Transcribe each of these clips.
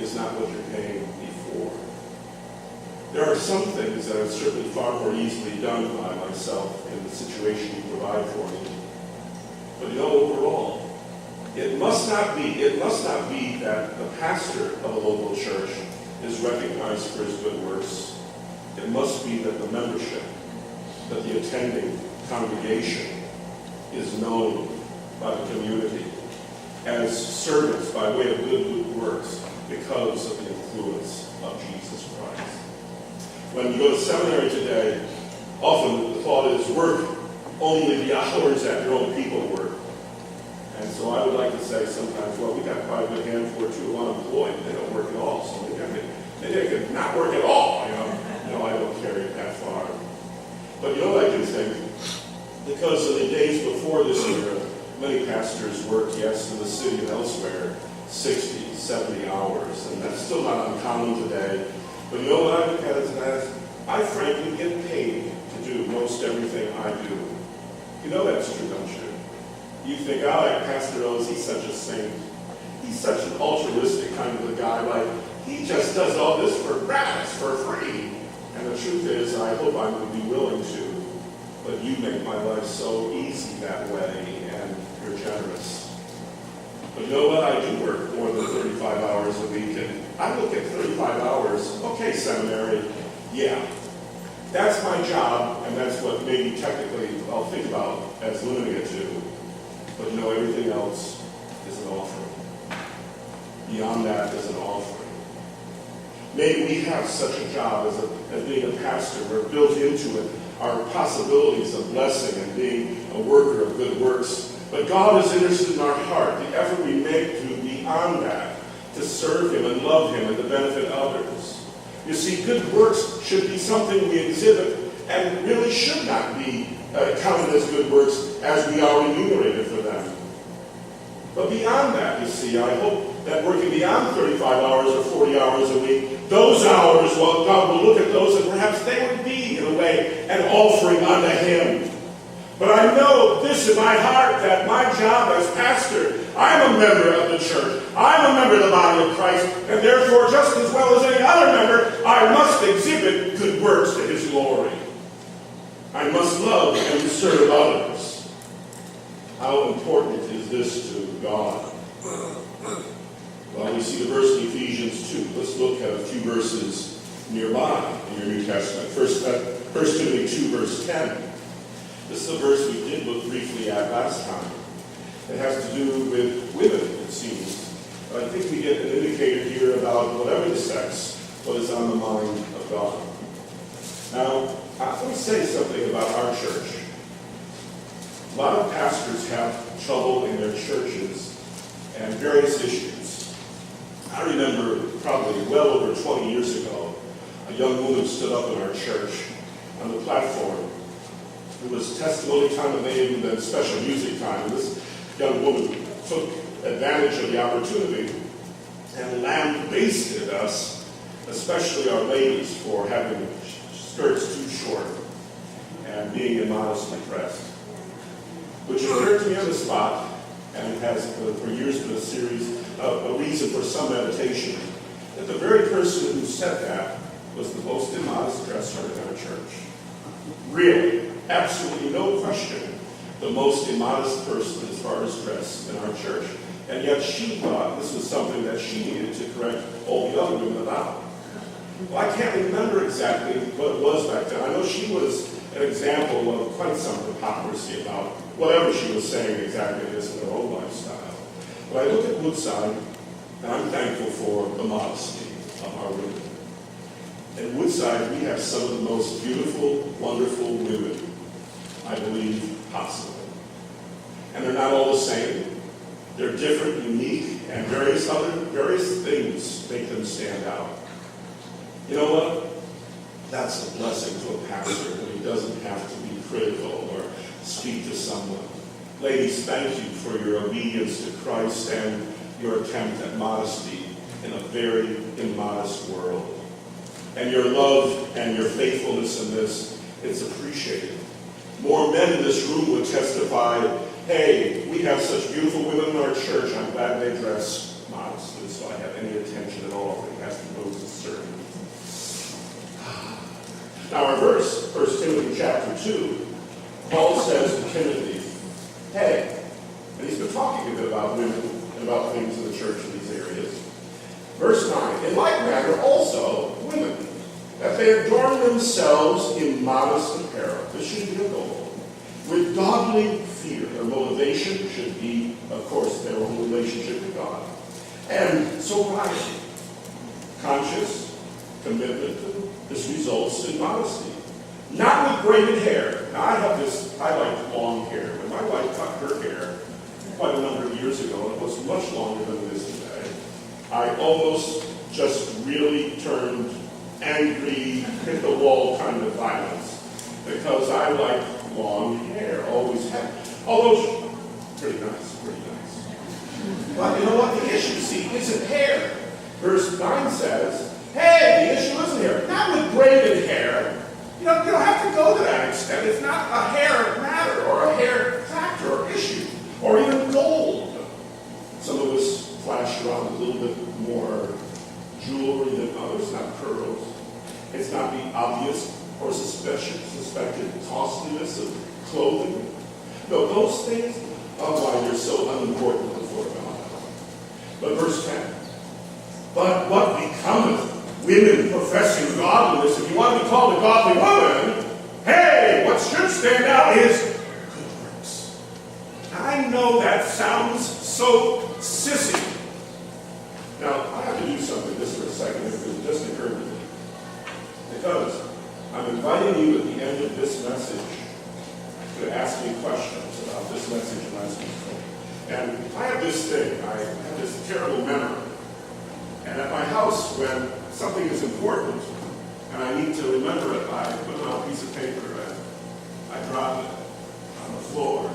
is not what you're paying before. There are some things that are certainly far more easily done by myself in the situation you provide for me. But overall, it must not be that the pastor of a local church is recognized for his good works. It must be that the membership, that the attending congregation is known by the community as servants by way of good works because of the influence of Jesus Christ. When you go to seminary today, often the thought is work only the hours that your own people work. And so I would like to say sometimes, well, we got quite a good handful or two of unemployed. They don't work at all, so maybe I could not work at all, No, I don't carry it that far. But what I do think, because in the days before this era, many pastors worked, yes, in the city and elsewhere, 60, 70 hours, and that's still not uncommon today. But what I look at it as, I frankly get paid to do most everything I do. That's true, don't you? You think, that Pastor O's, he's such a saint. He's such an altruistic kind of a guy. He just does all this for gratis, for free. And the truth is, I hope I would be willing to. But you make my life so easy that way, and you're generous. But I do work more than 35 hours a week, and I look at 35 hours, okay, seminary, yeah. That's my job, and that's what maybe technically I'll think about as limiting it to. But everything else is an offering. Beyond that is an offering. Maybe we have such a job as being a pastor. We're built into it our possibilities of blessing and being a worker of good works. But God is interested in our heart, the effort we make to beyond that, to serve Him and love Him and to benefit others. You see, good works should be something we exhibit and really should not be counted as good works as we are remunerated for them. But beyond that, you see, I hope that working beyond 35 hours or 40 hours a week, those hours, God will look at those and perhaps they would be, in a way, an offering unto Him. But I know this in my heart, that my job as pastor, I'm a member of the church. I'm a member of the body of Christ, and therefore, just as well as any other member, I must exhibit good works to His glory. I must love and serve others. How important is this to God? Well, we see the verse in Ephesians 2. Let's look at a few verses nearby in your New Testament. 1 Timothy 2, verse 10. This is a verse we did look briefly at last time. It has to do with women, it seems. But I think we get an indicator here about whatever the sex, what is on the mind of God. Now, let me say something about our church. A lot of pastors have trouble in their churches and various issues. I remember probably well over 20 years ago, a young woman stood up in our church on the platform. It was testimony time, and may have even been special music time. And this young woman took advantage of the opportunity and lambasted us, especially our ladies, for having skirts too short and being immodestly dressed. Which occurred to me on the spot, and it has for years been a reason for some meditation, that the very person who said that was the most immodest dresser in our church. Really, absolutely no question, the most immodest person as far as dress in our church. And yet she thought this was something that she needed to correct all the other women about. Well, I can't remember exactly what it was back then. I know she was an example of quite some hypocrisy about whatever she was saying exactly is in her own lifestyle. But I look at Woodside, and I'm thankful for the modesty of our women. At Woodside, we have some of the most beautiful, wonderful women, I believe, possible. And they're not all the same. They're different, unique, and various things make them stand out. You know what? That's a blessing to a pastor when he doesn't have to be critical or speak to someone. Ladies, thank you for your obedience to Christ and your attempt at modesty in a very immodest world. And your love and your faithfulness in this, it's appreciated. More men in this room would testify, hey, we have such beautiful women in our church, I'm glad they dress modestness, so I have any attention at all that has to go to sermon. Now our verse, 1 Timothy chapter 2, Paul says to Timothy, hey, and he's been talking a bit about women and about things in the church in these areas. Verse 9, in like manner also women, that they adorn themselves in modest apparel. This should be a goal. With godly fear. Their motivation should be, of course, their own relationship with God. And sobriety. Conscious commitment. This results in modesty. Not with braided hair. Now I like long hair. When my wife cut her hair quite a number of years ago, and it was much longer than it is today, I almost just really turned angry, hit the wall kind of violence, because I like long hair, always have. Although, pretty nice. But you know what? The issue, see, isn't hair. Verse 9 says, hey, the issue isn't hair. Not with braided hair. You don't have to go to that extent. It's not a hair matter or a hair factor or issue or even gold. Some of us flash around a little bit more jewelry than others, not pearls. It's not the obvious or suspected costliness of clothing. No, those things are why they're so unimportant before God. But verse 10, but what becometh women professing godliness? If you want to be called a godly woman, hey, what should stand out is good works. I know that sounds so sissy. Now, I have to do something just for a second, if it just occurred to me. Because I'm inviting you at the end of this message to ask me questions about this message last week. And I have this thing, I have this terrible memory. And at my house, when something is important and I need to remember it, I put it on a piece of paper and I drop it on the floor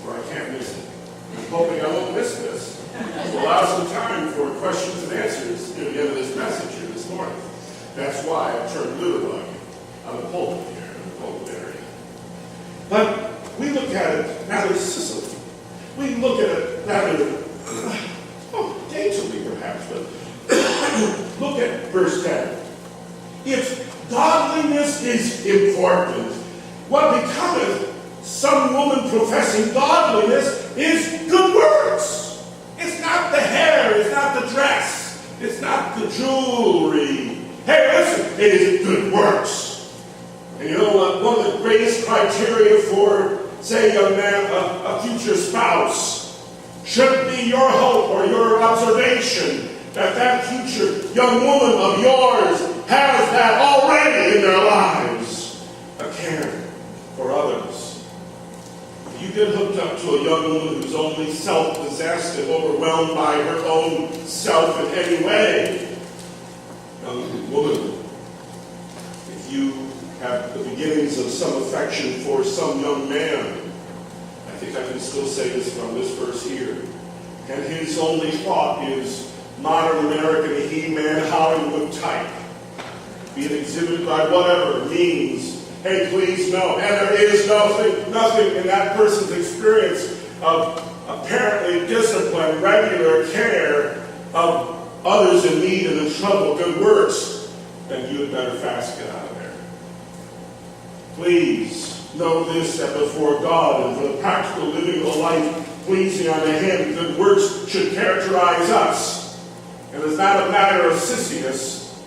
where I can't miss it. I'm hoping I won't miss this. To allow some time for questions and answers near the end of this message here this morning. That's why I turned literally on the pulpit here in the pulpit area. But we look at it rather Sicily. We look at it rather daintily perhaps, but look at verse 10. If godliness is important, what becometh some woman professing godliness is good works. It's not the hair, it's not the dress, it's not the jewelry. Hey, listen, it is good works. And you know what? One of the greatest criteria for, say, a young man, a future spouse, should be your hope or your observation that future young woman of yours has that already in their lives. A care for others. If you get hooked up to a young woman who's only self-possessed and overwhelmed by her own self in any way, young woman, if you have the beginnings of some affection for some young man, I think I can still say this from this verse here, and his only thought is modern American He-Man Hollywood type, be it exhibited by whatever means. Hey, please, no. And there is nothing in that person's experience of apparently discipline, regular care of others in need and in trouble, good works, then you had better fast get out of there. Please know this, that before God and for the practical living of a life pleasing unto Him, good works should characterize us. And it's not a matter of sissiness.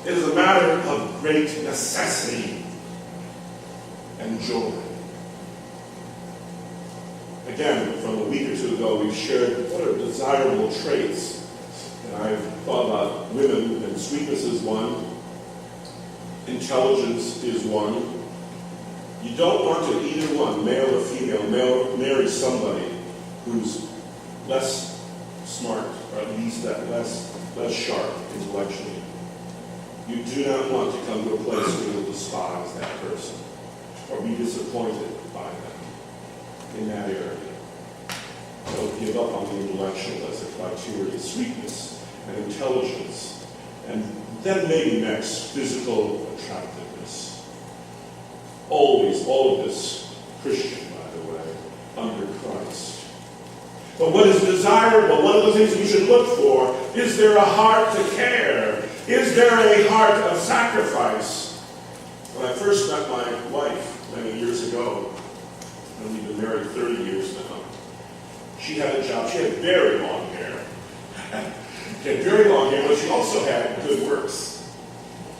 It is a matter of great necessity and joy. Again, from a week or two ago, we've shared what are desirable traits. And I've thought about women, and sweetness is one. Intelligence is one. You don't want to either one, male or female, marry somebody who's less smart, or at least that less sharp intellectually. You do not want to come to a place where you'll despise that person or be disappointed by them in that area. Don't give up on the intellectual as a criteria. Sweetness and intelligence, and then maybe next, physical attractiveness. Always, all of this Christian, by the way, under Christ. But what is desirable, one of the things we should look for, is there a heart to care? Is there a heart of sacrifice? When I first met my wife many years ago, and we've been married 30 years now, she had a job. She had very long hair. She had very long hair, but she also had good works.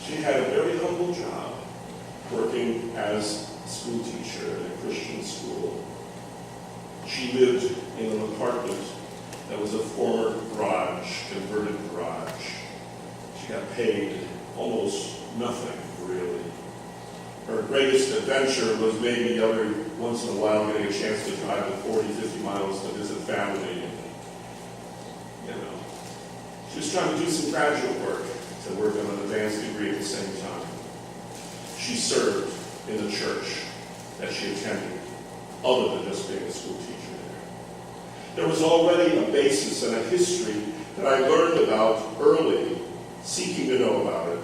She had a very humble job, working as a school teacher at a Christian school. She lived in an apartment that was a former garage, converted garage. She got paid almost nothing, really. Her greatest adventure was maybe every once in a while getting a chance to drive the 40, 50 miles to visit family. And, she was trying to do some graduate work to work on an advanced degree at the same time. She served in the church that she attended, other than just being a school teacher there. There was already a basis and a history that I learned about early, seeking to know about it,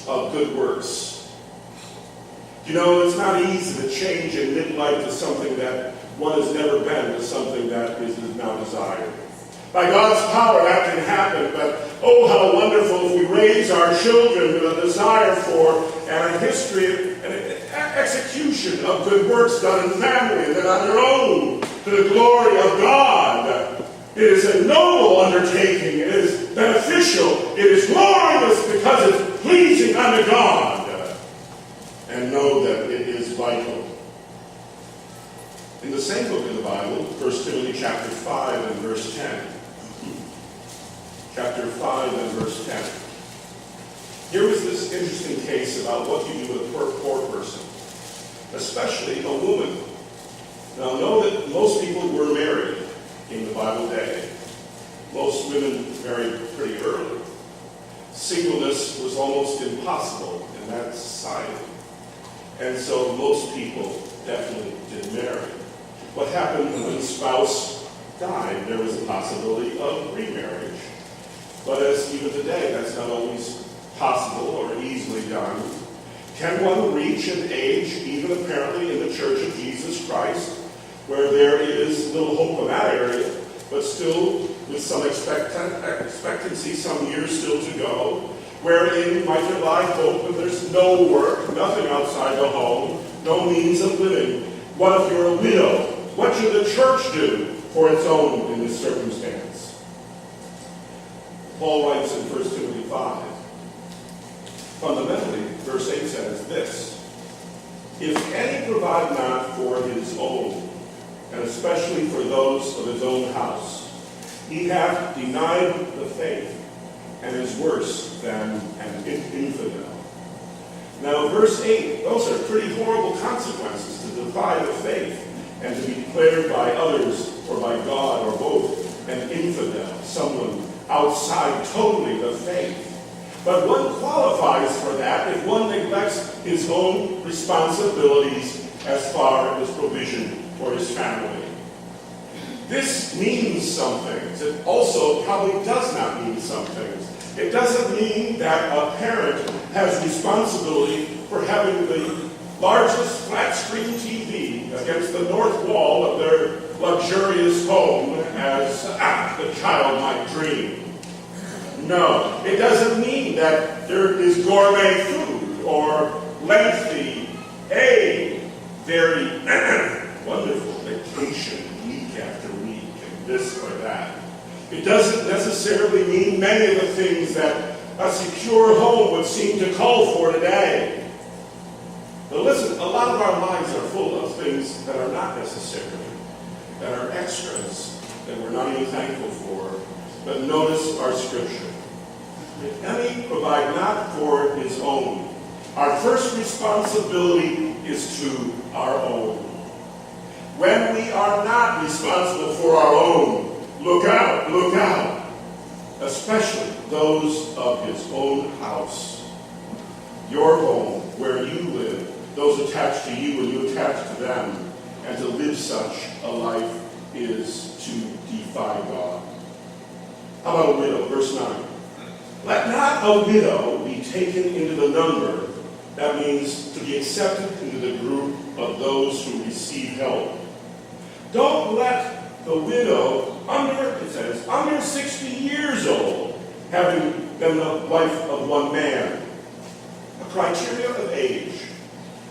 of good works. It's not easy to change in midlife to something that one has never been, to something that is now desired. By God's power, that can happen, but oh, how wonderful if we raise our children with a desire for and a history and an execution of good works done in family and then on their own to the glory of God. It is a noble undertaking. It is beneficial. It is glorious because it's pleasing unto God. And know that it is vital. In the same book of the Bible, 1 Timothy chapter 5 and verse 10. Chapter 5 and verse 10. Here was this interesting case about what you do with a poor person, especially a woman. Now know that most people were married in the Bible day. Most women married pretty early. Singleness was almost impossible in that society. And so most people definitely did marry. What happened when the spouse died? There was a possibility of remarriage. But as even today, that's not always possible or easily done. Can one reach an age, even apparently in the Church of Jesus Christ, where there is little hope in that area, but still with some expectancy, some years still to go, wherein might there lie hope and there's no work, nothing outside the home, no means of living? What if you're a widow? What should the church do for its own in this circumstance? Paul writes in 1 Timothy 5. Fundamentally, verse 8 says this: if any provide not for his own, and especially for those of his own house, he hath denied the faith, and is worse than an infidel. Now, verse 8, those are pretty horrible consequences, to defy the faith and to be declared by others or by God or both an infidel, someone outside totally the faith. But one qualifies for that if one neglects his own responsibilities as far as provision for his family. This means some things. It also probably does not mean some things. It doesn't mean that a parent has responsibility for having the largest flat-screen TV against the north wall of their luxurious home as the child might dream. No, it doesn't mean that there is gourmet food or lengthy, very wonderful vacation week after week and this or that. It doesn't necessarily mean many of the things that a secure home would seem to call for today. But listen, a lot of our lives are full of things that are not necessary, that are extras, that we're not even thankful for. But notice our scripture. If any provide not for his own, our first responsibility is to our own. When we are not responsible for our own, look out, especially those of his own house. Your home, where you live, those attached to you and you attached to them, and to live such a life is to defy God. How about a widow? Verse 9. Let not a widow be taken into the number, that means to be accepted into the group of those who receive help. Don't let the widow, it says, under 60 years old, having been the wife of one man. A criteria of age.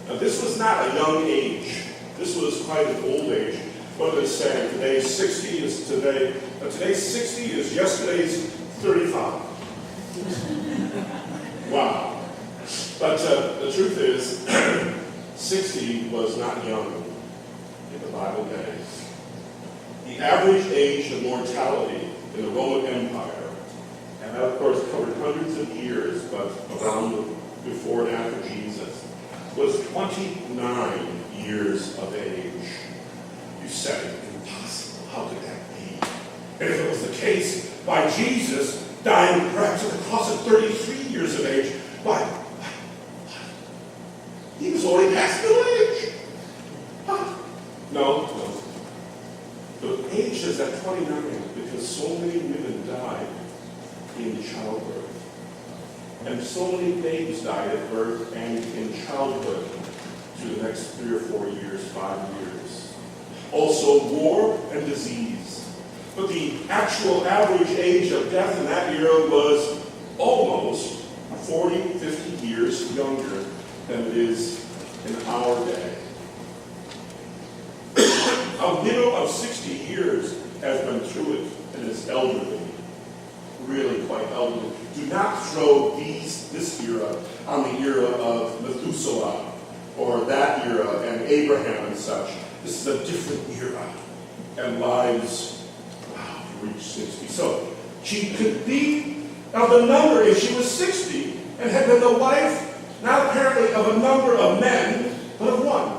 Now, this was not a young age. This was quite an old age. What are they saying? Today's 60 is yesterday's 35. Wow. But the truth is, 60 was not young in the Bible days. The average age of mortality in the Roman Empire, and that of course covered hundreds of years, but around before and after Jesus, was 29 years of age. You said, impossible. How could that be? And if it was the case, by Jesus dying perhaps at the cost of 33 years of age, why? He was already past middle age. No. The age is at 29 because so many women died in childbirth. And so many babes died at birth and in childhood through the next 3 or 4 years, 5 years. Also war and disease. But the actual average age of death in that era was almost 40, 50 years younger than it is in our day. A widow of 60 years has been through it and is elderly, really quite elderly. Do not throw this era on the era of Methuselah or that era and Abraham and such. This is a different era, and lives, wow, reach 60. So she could be of the number, if she was 60 and had been the wife, not apparently of a number of men, but of one.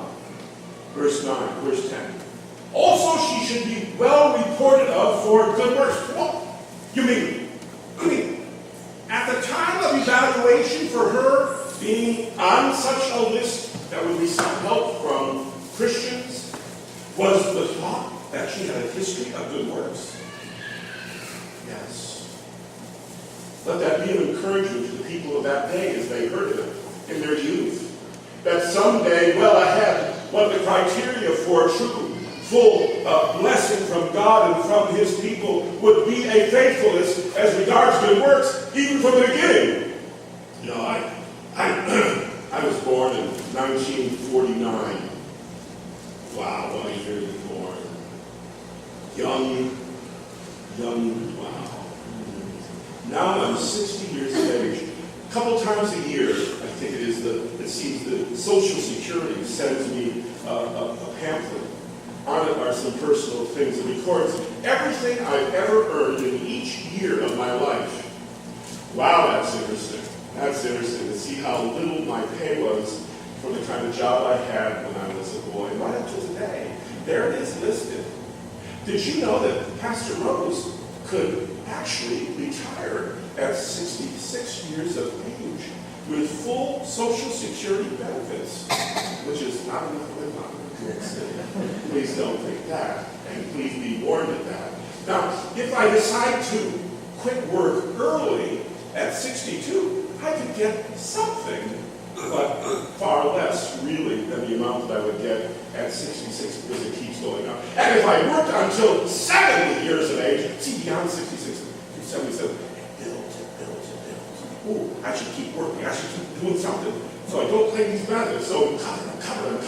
Verse 9, verse 10. Also, she should be well reported of for good works. What? You mean, at the time of evaluation for her being on such a list that would receive help from Christians, was the thought that she had a history of good works? Yes. Let that be an encouragement to the people of that day as they heard it in their youth. That someday, well ahead, what the criteria for true full blessing from God and from His people would be a faithfulness as regards good works, even from the beginning. You know, I was born in 1949. Wow, what a year to be born. Young, wow. Now I'm 60 years of age. A couple times a year, I think it seems the Social Security sends me a pamphlet. On it are some personal things. It records everything I've ever earned in each year of my life. Wow, that's interesting. That's interesting to see how little my pay was for the kind of job I had when I was a boy. Right up to today, there it is listed. Did you know that Pastor Rose could actually retire at 66 years of age with full Social Security benefits, which is not enough to live on. Please don't think that, and please be warned of that. Now, if I decide to quit work early at 62, I could get something, but far less, really, than the amount that I would get at 66 because it keeps going up. And if I worked until 70 years of age, see, beyond 66 to 77, it builds. Ooh, I should keep working. I should keep doing something so I don't claim these benefits. So I'm covered.